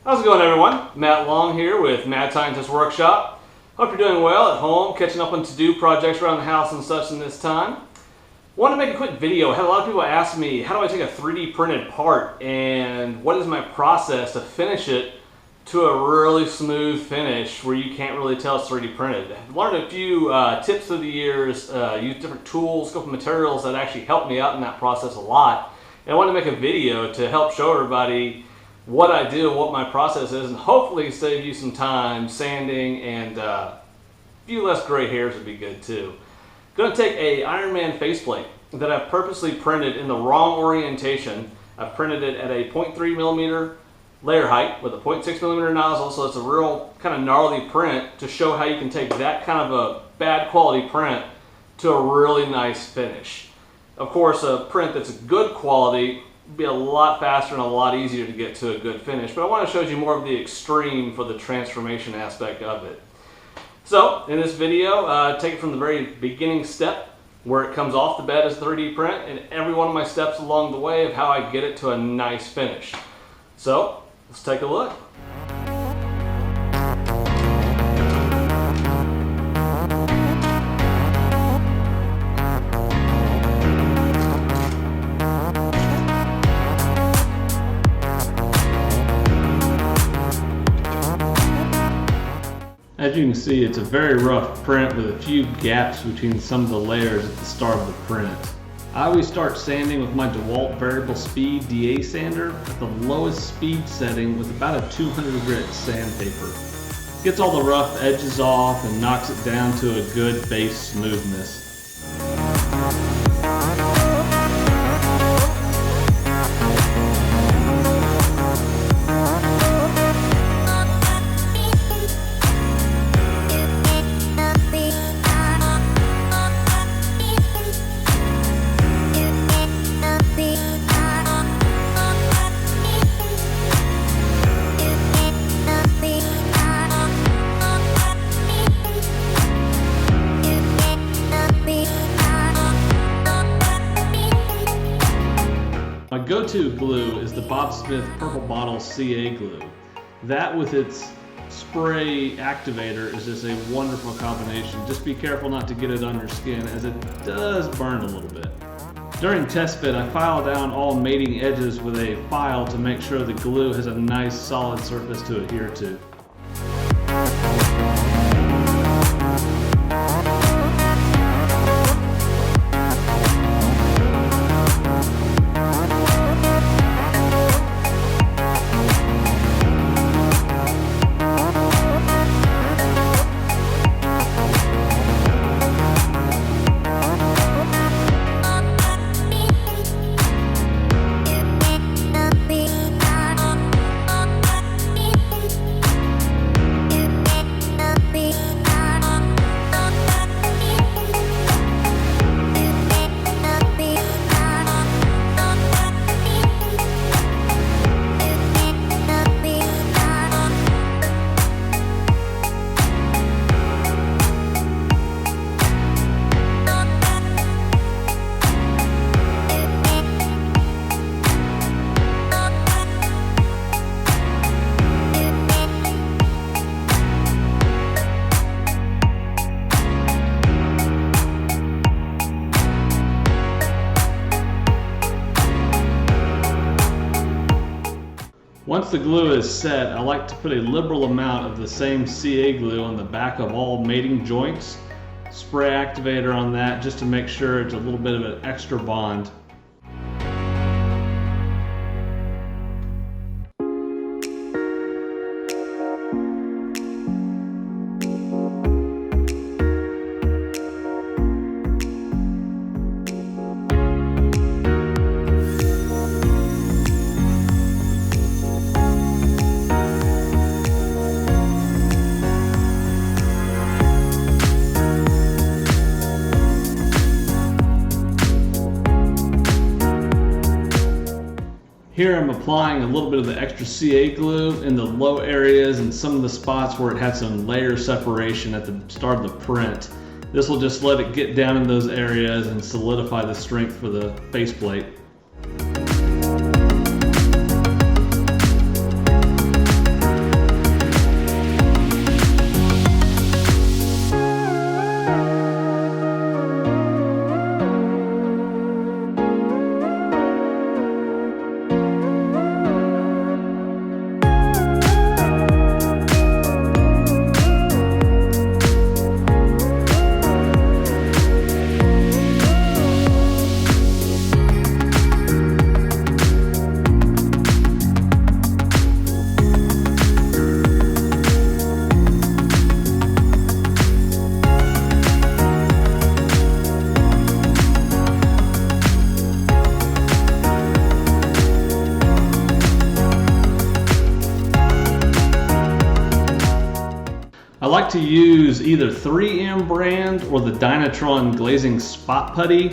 How's it going, everyone? Matt Long here with Mad Scientist Workshop. Hope you're doing well at home, catching up on to-do projects around the house and such in this time. Wanted to make a quick video. I had a lot of people ask me, how do I take a 3D printed part and what is my process to finish it to a really smooth finish where you can't really tell it's 3D printed. I've learned a few tips through the years, used different tools, scope of materials that actually helped me out in that process a lot. And I wanted to make a video to help show everybody what I do, what my process is, and hopefully save you some time sanding, and a few less gray hairs would be good too. Going to take a Iron Man faceplate that I've purposely printed in the wrong orientation. I've printed it at a 0.3mm layer height with a 0.6mm nozzle, so it's a real kind of gnarly print to show how you can take that kind of a bad quality print to a really nice finish. Of course, a print that's good quality be a lot faster and a lot easier to get to a good finish, but I want to show you more of the extreme for the transformation aspect of it. So in this video, take it from the very beginning step where it comes off the bed as 3D print, and every one of my steps along the way of how I get it to a nice finish. So let's take a look. As you can see, it's a very rough print with a few gaps between some of the layers at the start of the print. I always start sanding with my DeWalt variable speed DA sander at the lowest speed setting with about a 200 grit sandpaper. Gets all the rough edges off and knocks it down to a good base smoothness. My go-to glue is the Bob Smith Purple Bottle CA glue. That with its spray activator is just a wonderful combination. Just be careful not to get it on your skin, as it does burn a little bit. During test fit, I file down all mating edges with a file to make sure the glue has a nice solid surface to adhere to. Once the glue is set, I like to put a liberal amount of the same CA glue on the back of all mating joints. Spray activator on that just to make sure it's a little bit of an extra bond. Here I'm applying a little bit of the extra CA glue in the low areas and some of the spots where it had some layer separation at the start of the print. This will just let it get down in those areas and solidify the strength for the faceplate. to use either 3M brand or the Dynatron glazing spot putty.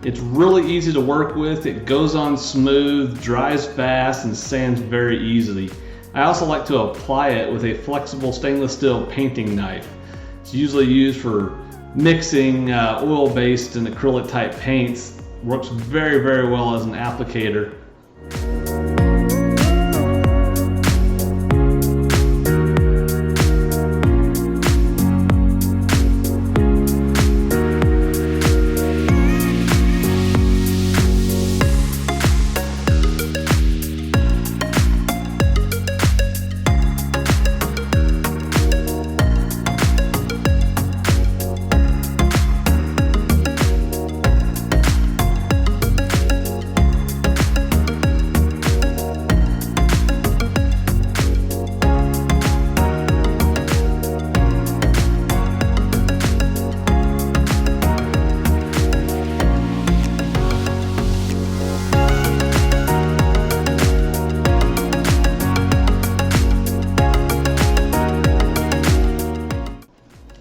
It's really easy to work with, it goes on smooth, dries fast, and sands very easily. I also like to apply it with a flexible stainless steel painting knife. It's usually used for mixing oil-based and acrylic type paints. Works very, very well as an applicator.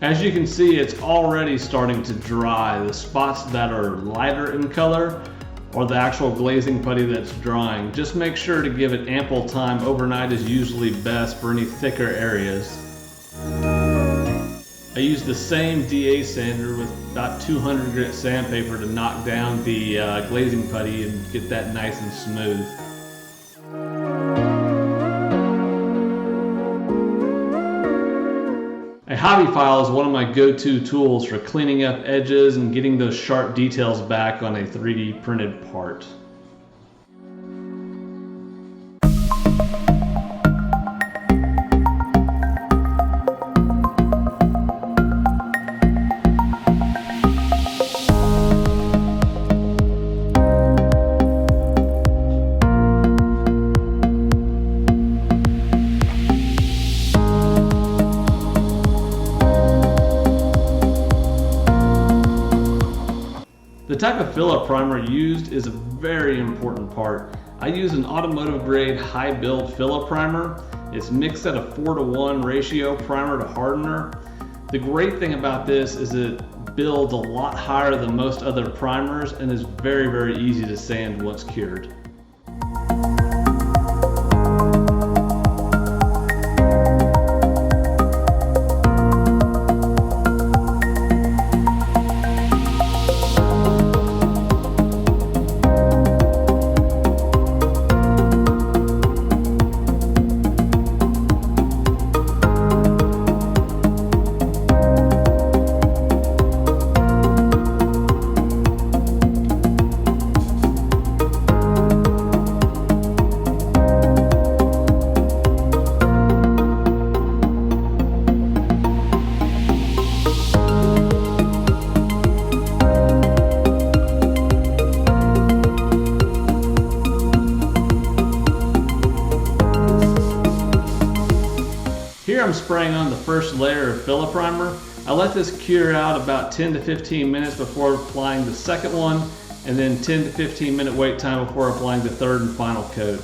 As you can see, it's already starting to dry. The spots that are lighter in color are the actual glazing putty that's drying. Just make sure to give it ample time. Overnight is usually best for any thicker areas. I used the same DA sander with about 200 grit sandpaper to knock down the glazing putty and get that nice and smooth. A hobby file is one of my go-to tools for cleaning up edges and getting those sharp details back on a 3D printed part. The type of filler primer used is a very important part. I use an automotive grade high build filler primer. It's mixed at a 4:1 ratio primer to hardener. The great thing about this is it builds a lot higher than most other primers and is very, very easy to sand once cured. Here I'm spraying on the first layer of filler primer. I let this cure out about 10 to 15 minutes before applying the second one, and then 10 to 15 minute wait time before applying the third and final coat.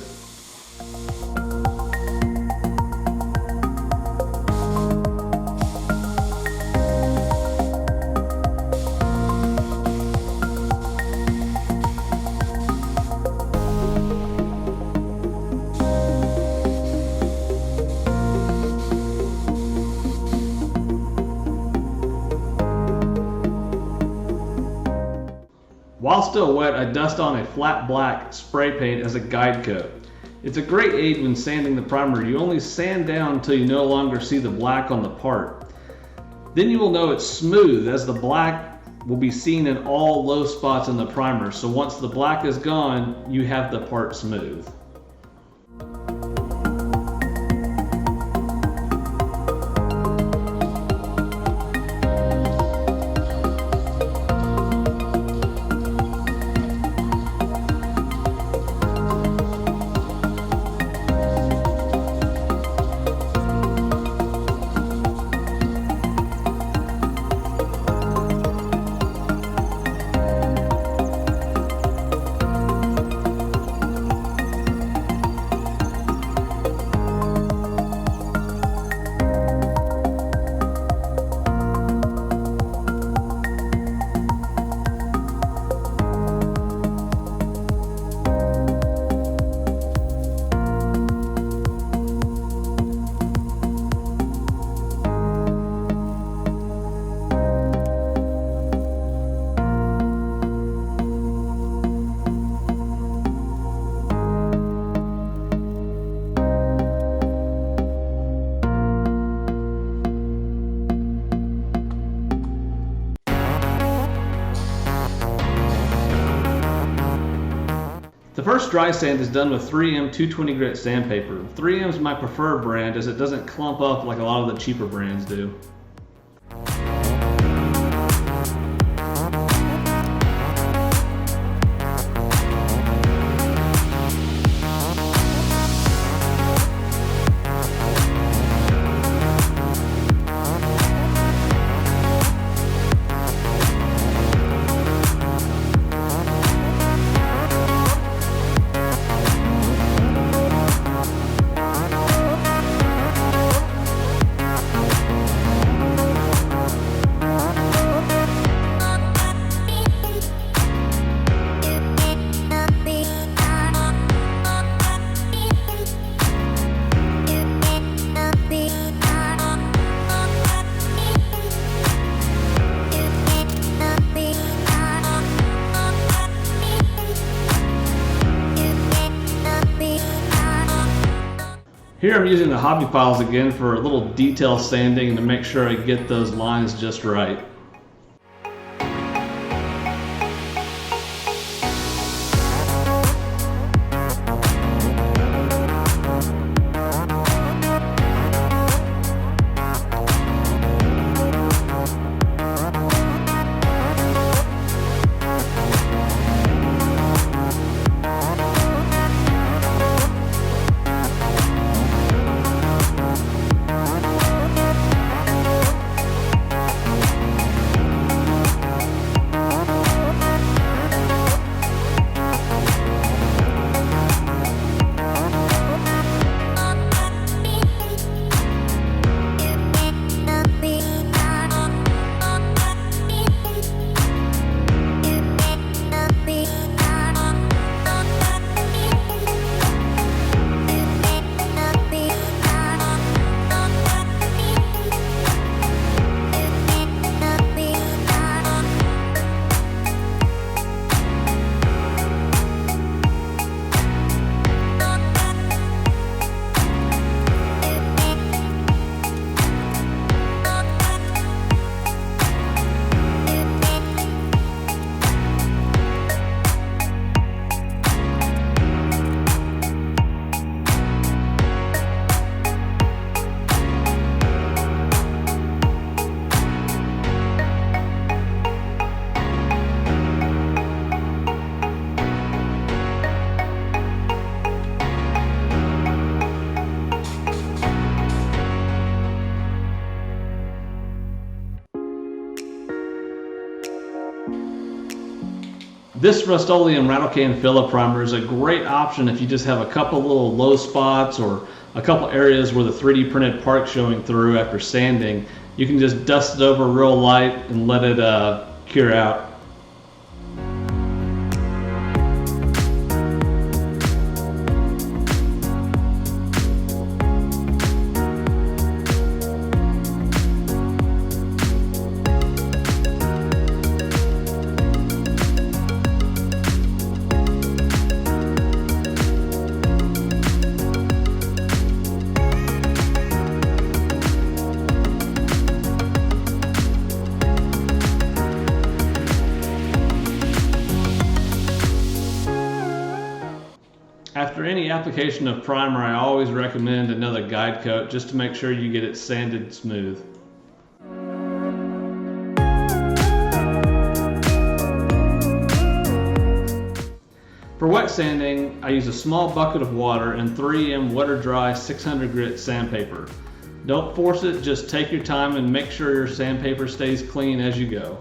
While still wet, I dust on a flat black spray paint as a guide coat. It's a great aid when sanding the primer. You only sand down until you no longer see the black on the part. Then you will know it's smooth, as the black will be seen in all low spots in the primer. So once the black is gone, you have the part smooth. The first dry sand is done with 3M 220 grit sandpaper. 3M is my preferred brand as it doesn't clump up like a lot of the cheaper brands do. Here I'm using the hobby files again for a little detail sanding to make sure I get those lines just right. This Rust-Oleum rattle can filler primer is a great option if you just have a couple little low spots or a couple areas where the 3D printed part's showing through after sanding. You can just dust it over real light and let it cure out. After any application of primer, I always recommend another guide coat just to make sure you get it sanded smooth. For wet sanding, I use a small bucket of water and 3M Wetter Dry 600 grit sandpaper. Don't force it, just take your time and make sure your sandpaper stays clean as you go.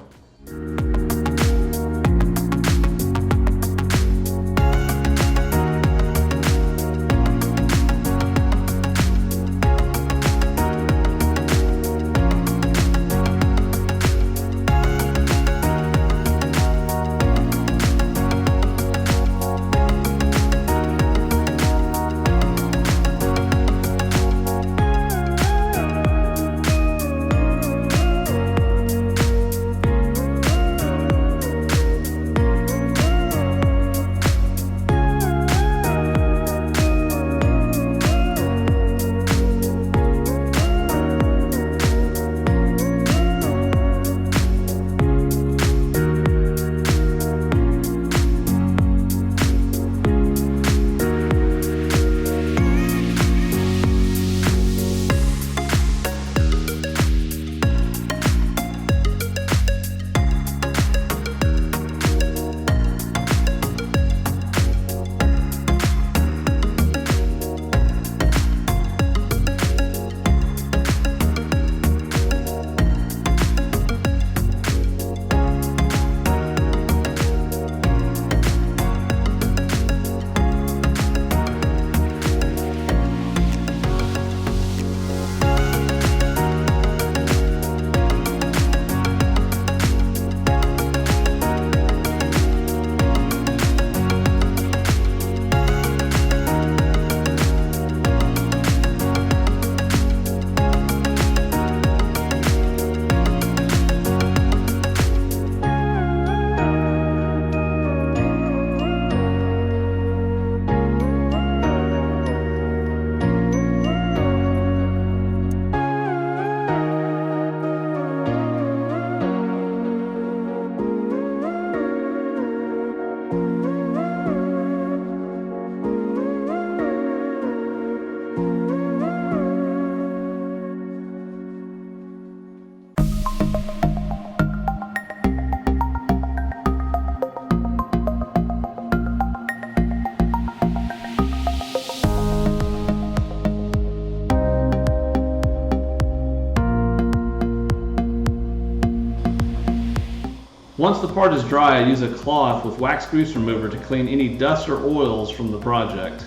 Once the part is dry, I use a cloth with wax grease remover to clean any dust or oils from the project.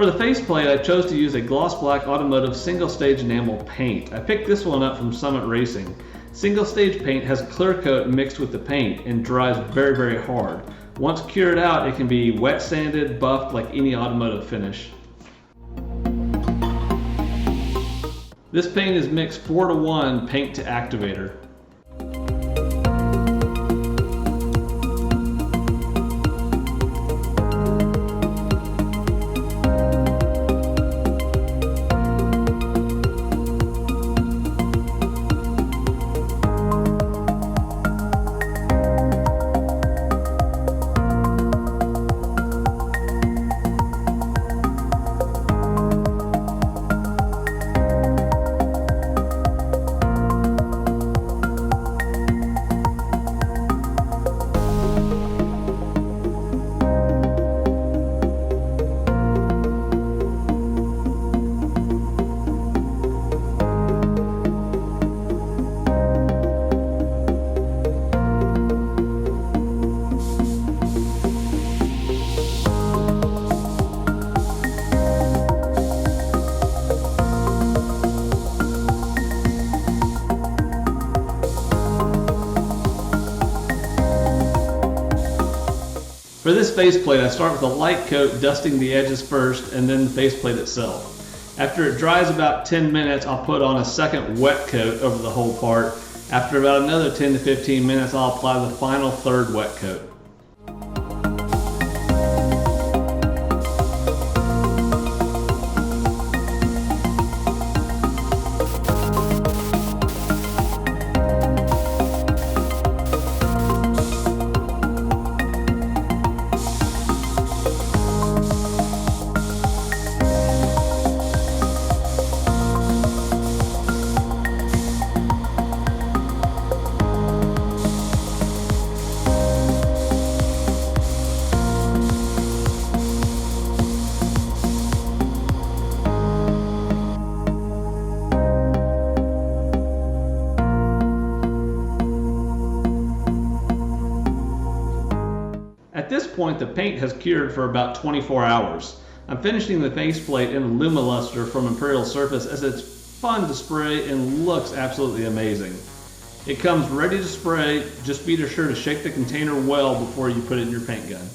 For the faceplate, I chose to use a gloss black automotive single stage enamel paint. I picked this one up from Summit Racing. Single stage paint has a clear coat mixed with the paint and dries very, very hard. Once cured out, it can be wet sanded, buffed like any automotive finish. This paint is mixed 4:1 paint to activator. For this faceplate, I start with a light coat, dusting the edges first, and then the faceplate itself. After it dries about 10 minutes, I'll put on a second wet coat over the whole part. After about another 10 to 15 minutes, I'll apply the final third wet coat. At this point, the paint has cured for about 24 hours. I'm finishing the faceplate in Alumaluster from Imperial Surface as it's fun to spray and looks absolutely amazing. It comes ready to spray, just be sure to shake the container well before you put it in your paint gun.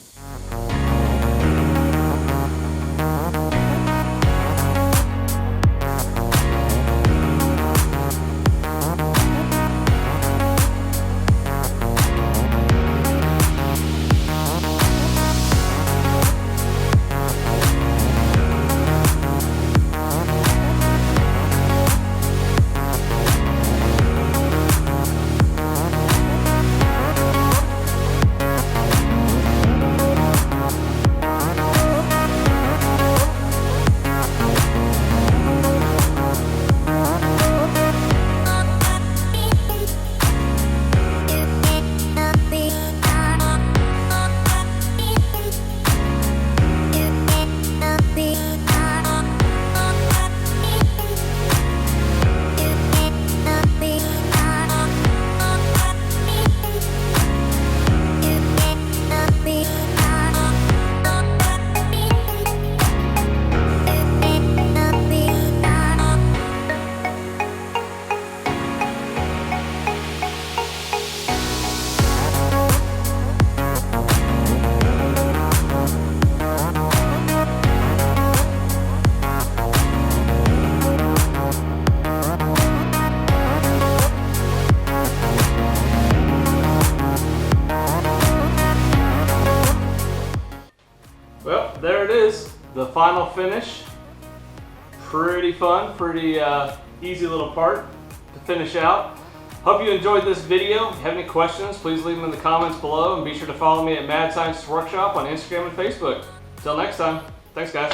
the final finish. Pretty fun, pretty easy little part to finish out. Hope you enjoyed this video. If you have any questions, please leave them in the comments below, and be sure to follow me at Mad Scientist Workshop on Instagram and Facebook. Until next time, thanks guys.